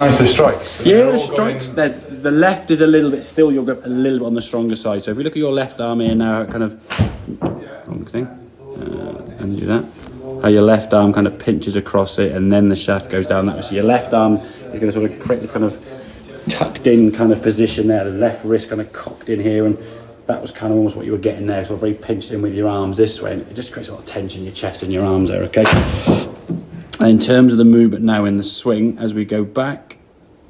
Nice, the strikes. Yeah, the strikes. The left is a little bit still. Your grip a little bit on the stronger side. So if we look at your left arm here now, kind of wrong thing, and do that. How your left arm kind of pinches across it, and then the shaft goes down that way. So your left arm is going to sort of create this kind of tucked in kind of position there. The left wrist kind of cocked in here, and that was kind of almost what you were getting there. Sort of very pinched in with your arms this way, and it just creates a lot of tension in your chest and your arms there. Okay. And in terms of the movement now in the swing, as we go back,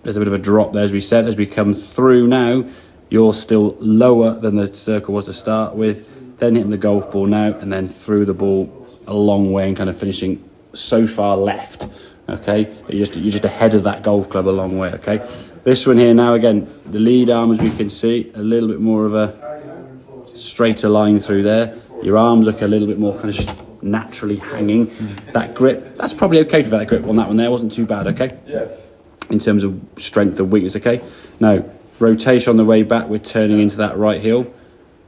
there's a bit of a drop there, as we said. As we come through now, you're still lower than the circle was to start with, then hitting the golf ball now, and then through the ball a long way and kind of finishing so far left, okay? You're just ahead of that golf club a long way, okay? This one here now, again, the lead arm, as we can see, a little bit more of a straighter line through there. Your arms look a little bit more kind of just naturally hanging. That grip, that's probably okay for that grip on that one there, wasn't too bad, okay? Yes. In terms of strength and weakness, okay? Now, rotation on the way back, we're turning into that right heel.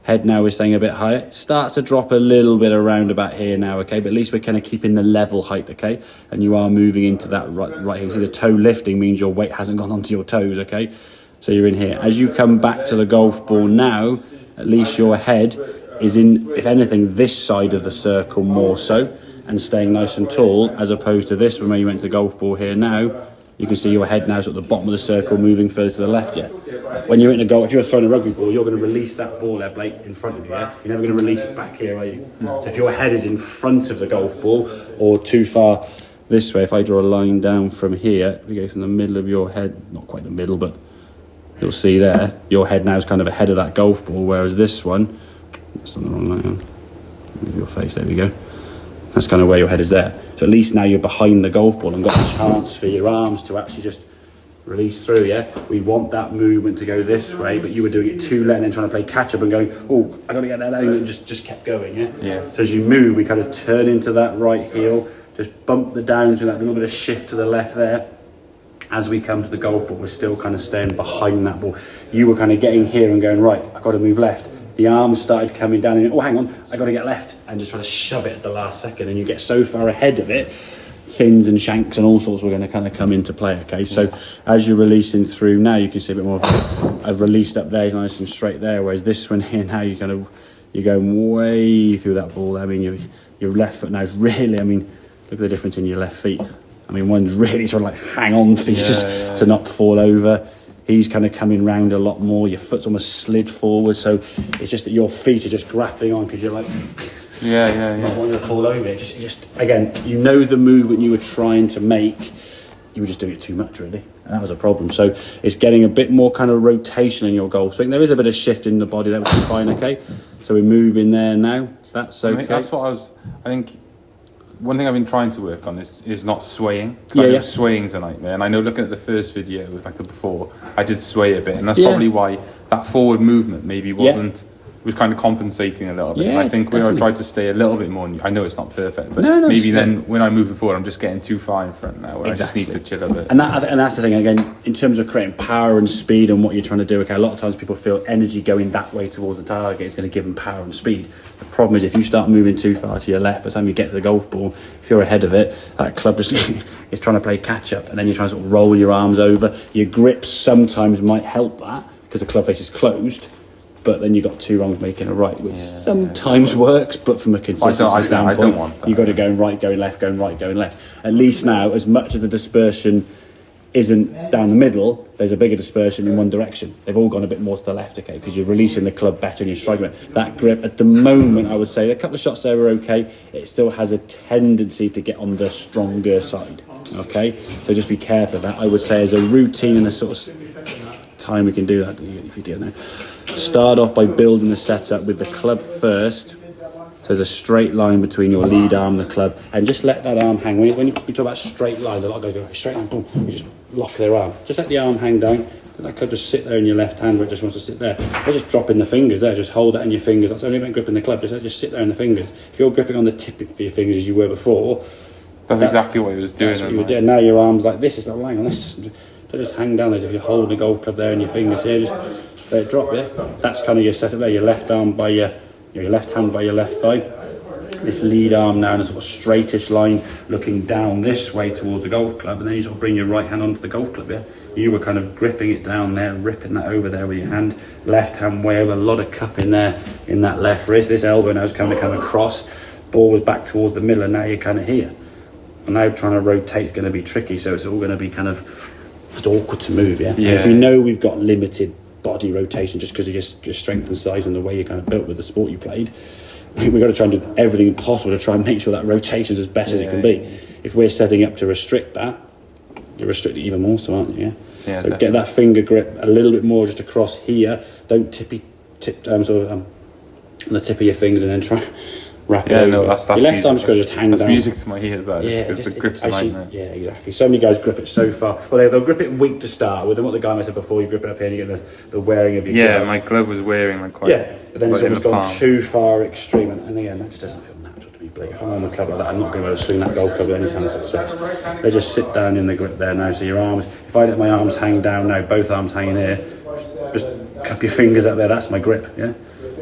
Head now is staying a bit higher. It starts to drop a little bit around about here now, okay? But at least we're kind of keeping the level height, okay? And you are moving into that right heel. So the toe lifting means your weight hasn't gone onto your toes, okay? So you're in here. As you come back to the golf ball now, at least your head is in, if anything, this side of the circle more so, and staying nice and tall, as opposed to this one where you went to the golf ball here now. You can see your head now is at the bottom of the circle, moving further to the left, yeah? When you're in a goal, if you're throwing a rugby ball, you're going to release that ball there, Blake, in front of you, yeah? You're never going to release it back here, are you? No. So if your head is in front of the golf ball, or too far this way, if I draw a line down from here, we go from the middle of your head, not quite the middle, but you'll see there, your head now is kind of ahead of that golf ball, whereas this one, that's on the wrong line, move your face, there we go. That's kind of where your head is there. So at least now you're behind the golf ball and got a chance for your arms to actually just release through, yeah? We want that movement to go this way, but you were doing it too late and then trying to play catch up and going, oh, I got to get that lane, and just kept going, yeah? Yeah. So as you move, we kind of turn into that right heel, just bump the downs with that little bit of shift to the left there. As we come to the golf ball, we're still kind of staying behind that ball. You were kind of getting here and going, right, I've got to move left. The arms started coming down and oh, hang on, I got to get left, and just try to shove it at the last second, and you get so far ahead of it, fins and shanks and all sorts were going to kind of come into play, okay? So as you're releasing through now, you can see a bit more of I've released up there, nice and straight there, whereas this one here now, you're going way through that ball. I mean, your left foot now is really, I mean, look at the difference in your left feet. I mean, one's really sort of like hang on for you to not fall over. He's kind of coming round a lot more. Your foot's almost slid forward, so it's just that your feet are just grappling on because you're like, not wanting to fall over. It just again, you know the movement you were trying to make, you were just doing it too much, really, and that was a problem. So it's getting a bit more kind of rotation in your golf swing. There is a bit of shift in the body, that was fine, okay. So we move in there now. That's okay. I think that's what I think. One thing I've been trying to work on is not swaying. Because I know swaying's a nightmare. And I know looking at the first video, like the before, I did sway a bit. And that's probably why that forward movement maybe wasn't... was kind of compensating a little bit. I think where I tried to stay a little bit more... I know it's not perfect, but maybe then when I'm moving forward, I'm just getting too far in front now, where I just need to chill a bit. And that's the thing, again, in terms of creating power and speed and what you're trying to do, okay, a lot of times people feel energy going that way towards the target is going to give them power and speed. The problem is if you start moving too far to your left, by the time you get to the golf ball, if you're ahead of it, that club just is trying to play catch up, and then you're trying to sort of roll your arms over. Your grip sometimes might help that because the club face is closed, but then you've got two wrongs making a right, which sometimes works, but from a consistency standpoint, I don't want that. You've got to go right, going left, going right, going left. At least now, as much as the dispersion isn't down the middle, there's a bigger dispersion in one direction. They've all gone a bit more to the left, okay, because you're releasing the club better and you're striking it. That grip, at the moment, I would say, a couple of shots there were okay. It still has a tendency to get on the stronger side, okay? So just be careful of that. I would say as a routine and a sort of time we can do that, if you do now. Start off by building the setup with the club first. So there's a straight line between your lead arm and the club, and just let that arm hang. When you talk about straight lines, a lot of guys go straight line, boom, you just lock their arm. Just let the arm hang down, let that club just sit there in your left hand where it just wants to sit there. They're just dropping the fingers there, just hold that in your fingers. That's only about gripping the club, just sit there in the fingers. If you're gripping on the tip of your fingers as you were before, that's exactly what he was doing. That's what you were doing. Now your arm's like this, it's not lying on this. Just hang down as if you're holding a golf club there in your fingers here, just let it drop, yeah? That's kind of your setup there, your left arm by your left hand by your left thigh. this lead arm now in a sort of straightish line looking down this way towards the golf club, and then you sort of bring your right hand onto the golf club. Yeah, you were kind of gripping it down there, ripping that over there with your hand, left hand way over, a lot of cup in there in that left wrist. This elbow now is kind of come across, ball was back towards the middle, and now you're kind of here. And now trying to rotate is going to be tricky, so it's all going to be kind of just awkward to move. Yeah, yeah. And if you know we've got limited body rotation just because of your strength and size and the way you're kind of built with the sport you played, we've got to try and do everything possible to try and make sure that rotation is as best as it can be. If we're setting up to restrict that, you're restricted even more, so aren't you? Yeah, so get that finger grip a little bit more just across here. Don't tip on the tip of your fingers and then try wrap it over. No, that's your left arm's got to just hang that's down. music to my ears, that is, Yeah, because just- the grip's I a see- nightmare. Yeah, exactly. So many guys grip it so far. Well, they'll grip it weak to start with, and what the guy said before, you grip it up here and you get the wearing of your Yeah, glove. my glove was wearing like quite. Yeah, but then it's like in almost the gone palm. too far extreme, and again, that just doesn't feel natural to me. Blake. If I'm on the club like that, I'm not going to be able to swing that golf club with any kind of success. They just sit down in the grip there now. So your arms, if I let my arms hang down now, both arms hanging here, just cup your fingers up there. That's my grip. Yeah,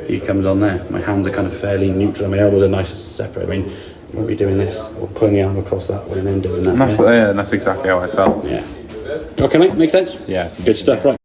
he comes on there. My hands are kind of fairly neutral, and my elbows are nice and separate. I mean, you won't be doing this or pulling the arm across that way and then doing that. And that's, yeah, and that's exactly how I felt. Yeah. Okay, mate. Makes sense. Yeah, it's Good stuff. Right.